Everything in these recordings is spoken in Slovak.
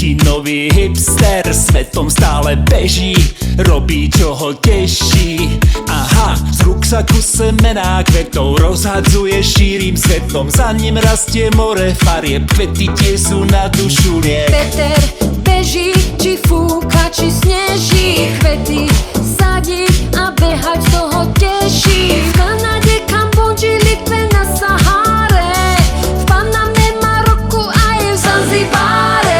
Kvetinový hipster svetom stále beží, robí čo ho teší. Aha, z ruksaku semená kvetov rozhadzuje šírim svetom. Za ním rastie more farieb, kvety tie sú na dušu liek. Peter beží, či fúka, či sneží, kvety sadí a behať z toho teší. V Kanade, Kambodži, Litve, na Sahare, v Paname, Maroku a je v Zanzibáre.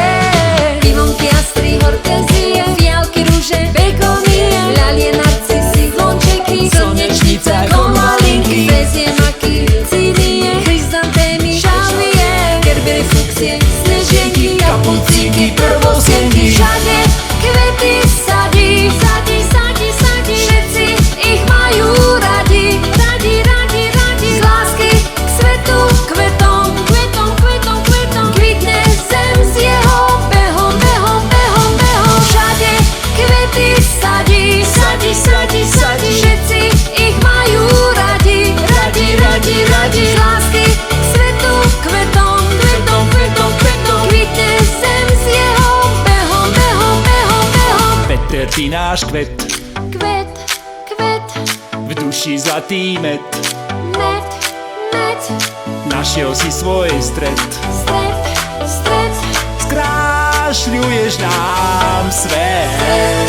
Pivonky, astry, hortenzie, fialky, rúže, begónie, ľalie, narcisy, zvončeky, slnečnice, konvalinky, frezie, maky, cinie, chryzantémy, šavie, gerbery, fuksie, snežienky, kapucínky, prvosienky. Všade kvety sadí, sadí, sadí, sadí, všetci ich majú radi, radi, radi, radi. Z lásky k svetu, kvetom, kvetom, kvetom, kvetom, kvitne zem s jeho behom, behom, behom, behom. Všade kvety sadí, sadí, sadí, sadí, všetci ich majú radi, radi, radi, radi. Z lásky k svetu, kvetom, kvetom, kvetom, kvetom, kvitne zem s jeho behom, behom, behom, behom. Peter, ty náš kvet, Kvet, kvet, v duši zlatý med, med, med, našiel si svoj stred. stred, stred, Skrášľuješ nám svet.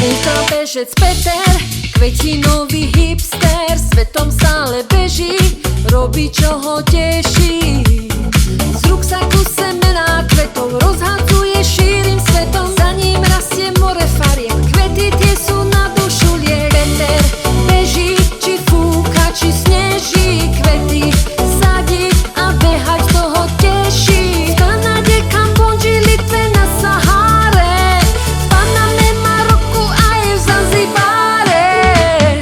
ultrabežec Peter, kvetinový hipster, svetom stále beží, robí čo ho teší. Z ruksaku semená kvetov rozhadzuje šírim svetom, za ním rastie more farieb, kvety tie sú na dušu liek. Peter beží, či fúka, či sneží, kvety sadí a behať z toho teší. V Kanade, Kambodži, Litve, na Sahare, v Paname, Maroku a je v Zanzibáre.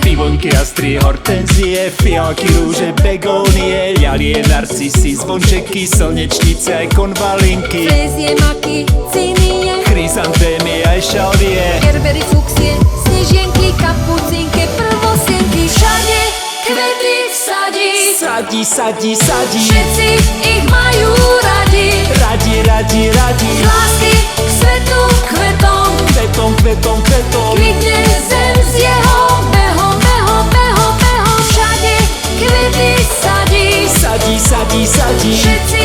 Pivonky, astry, hortenzie, fialky, rúže, begónie, ľalie, narcisy, zvončeky, slnečnice aj konvalinky, Frezie, maky, cinie, chryzantémy aj šalvie. gerbery, fuksie, snežienky, kapucínky, prvosienky. Všade kvety sadí, Sadí, sadí, sadí, všetci ich majú radi, radi, radi, radi. z lásky k svetu, kvetom, Kvetom, kvetom, kvetom, kvitne zem s jeho behom, behom, behom, behom. Všade kvety sadí, sadí, sadí, sadí, všetci